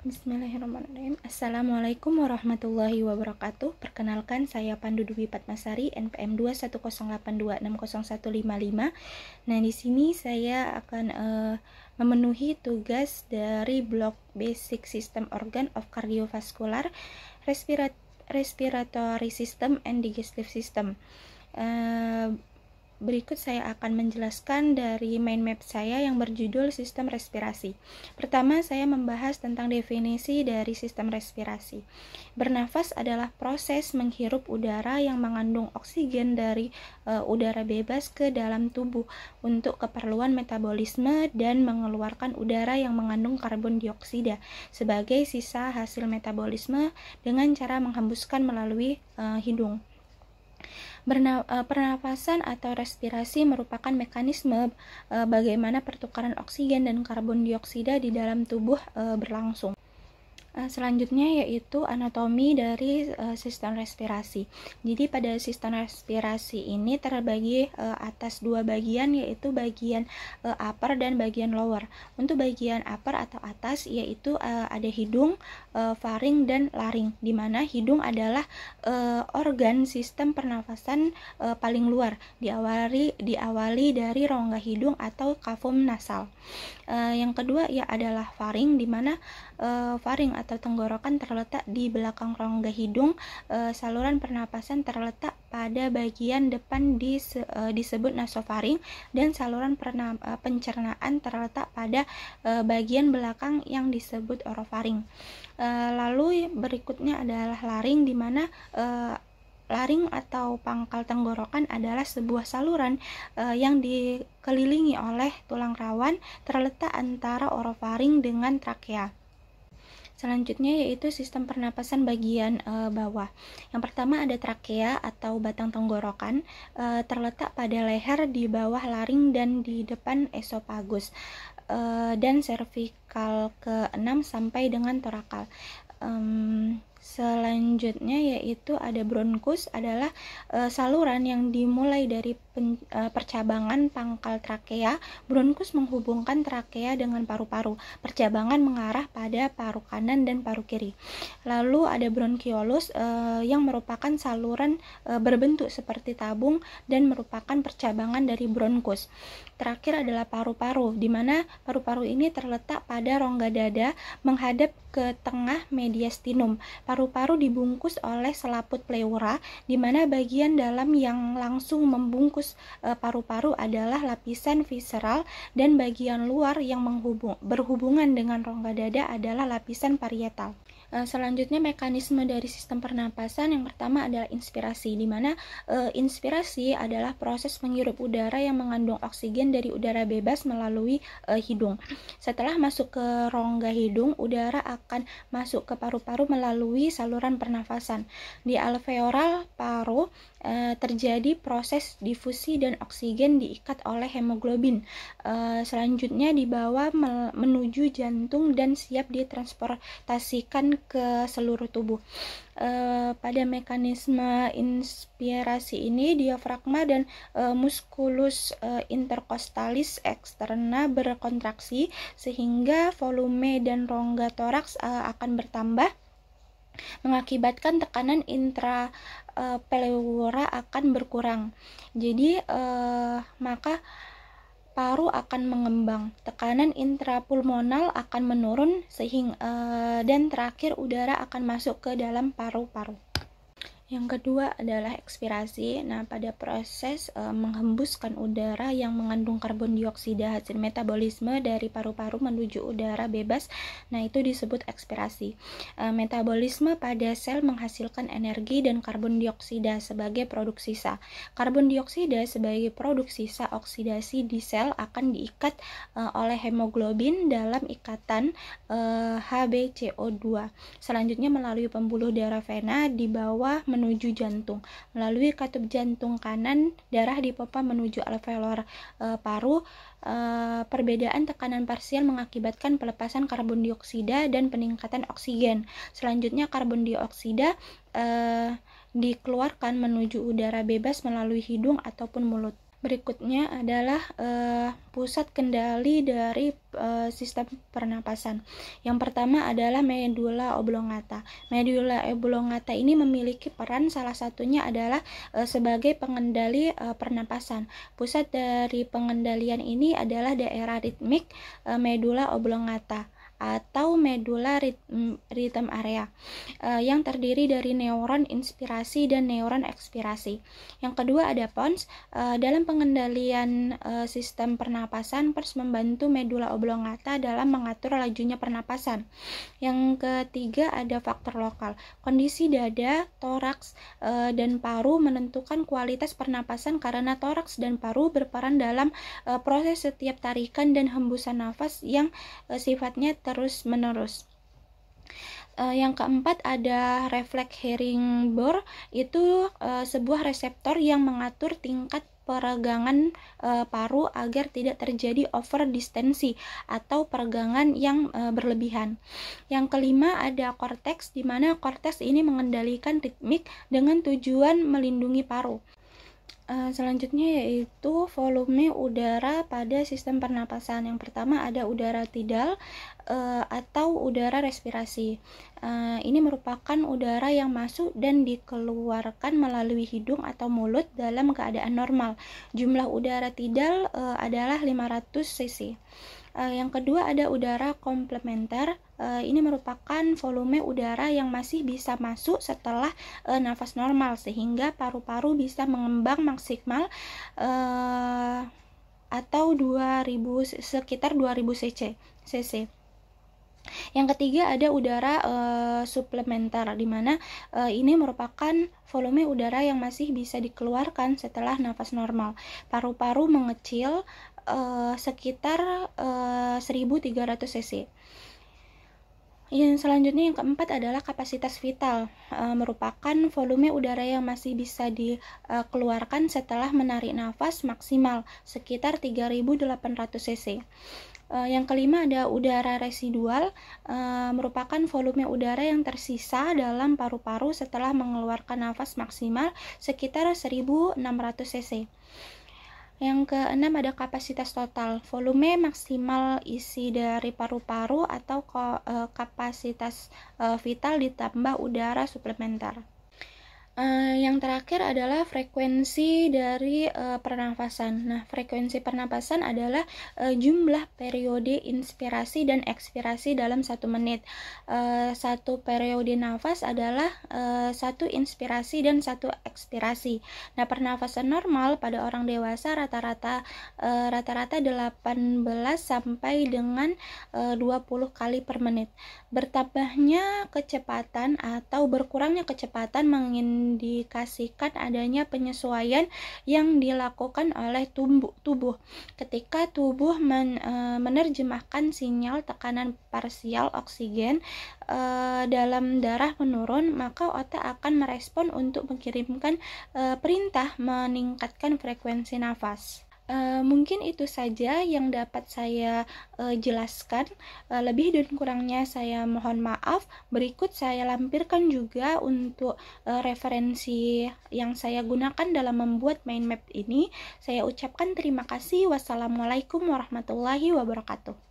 Bismillahirrahmanirrahim. Assalamualaikum warahmatullahi wabarakatuh. Perkenalkan, saya Pandu Dwi Padmasari, NPM 21082601155. Nah, di sini saya akan memenuhi tugas dari blok Basic System Organ of Cardiovascular, Respiratory System and Digestive System. Berikut saya akan menjelaskan dari mind map saya yang berjudul sistem respirasi. Pertama, saya membahas tentang definisi dari sistem respirasi. Bernafas adalah proses menghirup udara yang mengandung oksigen dari udara bebas ke dalam tubuh untuk keperluan metabolisme dan mengeluarkan udara yang mengandung karbon dioksida sebagai sisa hasil metabolisme dengan cara menghembuskan melalui hidung. Pernafasan atau respirasi merupakan mekanisme bagaimana pertukaran oksigen dan karbon dioksida di dalam tubuh berlangsung. Selanjutnya yaitu anatomi dari sistem respirasi. Jadi pada sistem respirasi ini terbagi atas dua bagian, yaitu bagian upper dan bagian lower. Untuk bagian upper atau atas yaitu ada hidung, faring dan laring, di mana hidung adalah organ sistem pernafasan paling luar, diawali dari rongga hidung atau kafum nasal. Yang kedua adalah faring, di mana faring atau tenggorokan terletak di belakang rongga hidung. Saluran pernapasan terletak pada bagian depan disebut nasofaring, dan saluran pencernaan terletak pada bagian belakang yang disebut orofaring. Lalu berikutnya adalah laring, di mana laring atau pangkal tenggorokan adalah sebuah saluran yang dikelilingi oleh tulang rawan terletak antara orofaring dengan trakea. Selanjutnya yaitu sistem pernapasan bagian bawah. Yang pertama ada trakea atau batang tenggorokan, terletak pada leher di bawah laring dan di depan esofagus, dan cervical ke-6 sampai dengan torakal. Selanjutnya yaitu ada bronkus, adalah saluran yang dimulai dari percabangan pangkal trakea. Bronkus menghubungkan trakea dengan paru-paru. Percabangan mengarah pada paru kanan dan paru kiri. Lalu ada bronkiolus yang merupakan saluran berbentuk seperti tabung dan merupakan percabangan dari bronkus. Terakhir adalah paru-paru, di mana paru-paru ini terletak pada rongga dada menghadap ke tengah mediastinum. Paru-paru dibungkus oleh selaput pleura, di mana bagian dalam yang langsung membungkus paru-paru adalah lapisan visceral, dan bagian luar yang berhubungan dengan rongga dada adalah lapisan parietal. Selanjutnya mekanisme dari sistem pernapasan. Yang pertama adalah inspirasi, di mana inspirasi adalah proses menghirup udara yang mengandung oksigen dari udara bebas melalui hidung. Setelah masuk ke rongga hidung, udara akan masuk ke paru-paru melalui saluran pernafasan. Di alveolar paru terjadi proses difusi dan oksigen diikat oleh hemoglobin. Selanjutnya dibawa menuju jantung dan siap ditransportasikan ke seluruh tubuh. Pada mekanisme inspirasi ini, diafragma dan musculus intercostalis externa berkontraksi sehingga volume dan rongga toraks akan bertambah, mengakibatkan tekanan intrapleura akan berkurang. Jadi maka paru akan mengembang, tekanan intrapulmonal akan menurun, dan terakhir udara akan masuk ke dalam paru-paru. Yang kedua adalah ekspirasi. Nah, pada proses menghembuskan udara yang mengandung karbon dioksida hasil metabolisme dari paru-paru menuju udara bebas, nah itu disebut ekspirasi. Metabolisme pada sel menghasilkan energi dan karbon dioksida sebagai produk sisa. Karbon dioksida sebagai produk sisa oksidasi di sel akan diikat oleh hemoglobin dalam ikatan HbCO2. Selanjutnya melalui pembuluh darah vena di bawah menuju jantung. Melalui katup jantung kanan, darah dipompa menuju alveolar paru. Perbedaan tekanan parsial mengakibatkan pelepasan karbon dioksida dan peningkatan oksigen. Selanjutnya karbon dioksida dikeluarkan menuju udara bebas melalui hidung ataupun mulut. Berikutnya adalah pusat kendali dari sistem pernapasan. Yang pertama adalah medula oblongata. Medula oblongata ini memiliki peran, salah satunya adalah sebagai pengendali pernapasan. Pusat dari pengendalian ini adalah daerah ritmik medula oblongata atau medula rhythm area yang terdiri dari neuron inspirasi dan neuron ekspirasi. Yang kedua ada pons. Dalam pengendalian sistem pernapasan, pons membantu medula oblongata dalam mengatur lajunya pernapasan. Yang ketiga ada faktor lokal. Kondisi dada, toraks, dan paru menentukan kualitas pernapasan karena toraks dan paru berperan dalam proses setiap tarikan dan hembusan nafas yang sifatnya terus-menerus. Yang keempat ada refleks Herring-Boer, itu sebuah reseptor yang mengatur tingkat peregangan paru agar tidak terjadi overdistensi atau peregangan yang berlebihan. Yang kelima ada korteks, di mana korteks ini mengendalikan ritmik dengan tujuan melindungi paru. Selanjutnya yaitu volume udara pada sistem pernapasan. Yang pertama ada udara tidal atau udara respirasi. Ini merupakan udara yang masuk dan dikeluarkan melalui hidung atau mulut dalam keadaan normal. Jumlah udara tidal adalah 500 cc. Yang kedua ada udara komplementer. Ini merupakan volume udara yang masih bisa masuk setelah nafas normal, sehingga paru-paru bisa mengembang maksimal atau sekitar 2000 cc. Yang ketiga ada udara suplementer, di mana ini merupakan volume udara yang masih bisa dikeluarkan setelah nafas normal. Paru-paru mengecil sekitar 1300 cc. Yang selanjutnya yang keempat adalah kapasitas vital, merupakan volume udara yang masih bisa dikeluarkan setelah menarik nafas maksimal sekitar 3800 cc. Yang kelima ada udara residual, merupakan volume udara yang tersisa dalam paru-paru setelah mengeluarkan nafas maksimal sekitar 1600 cc. Yang keenam ada kapasitas total, volume maksimal isi dari paru-paru atau kapasitas vital ditambah udara suplementer. Yang terakhir adalah frekuensi dari pernafasan. Nah, frekuensi pernapasan adalah jumlah periode inspirasi dan ekspirasi dalam 1 menit. Satu periode nafas adalah 1 inspirasi dan 1 ekspirasi. Nah, pernafasan normal pada orang dewasa rata-rata 18 sampai dengan 20 kali per menit. Bertambahnya kecepatan atau berkurangnya kecepatan mengindikasikan adanya penyesuaian yang dilakukan oleh tubuh. Ketika tubuh menerjemahkan sinyal tekanan parsial oksigen dalam darah menurun, maka otak akan merespon untuk mengirimkan perintah meningkatkan frekuensi nafas. Mungkin itu saja yang dapat saya jelaskan. Lebih dan kurangnya saya mohon maaf. Berikut saya lampirkan juga untuk referensi yang saya gunakan dalam membuat mind map ini. Saya ucapkan terima kasih. Wassalamualaikum warahmatullahi wabarakatuh.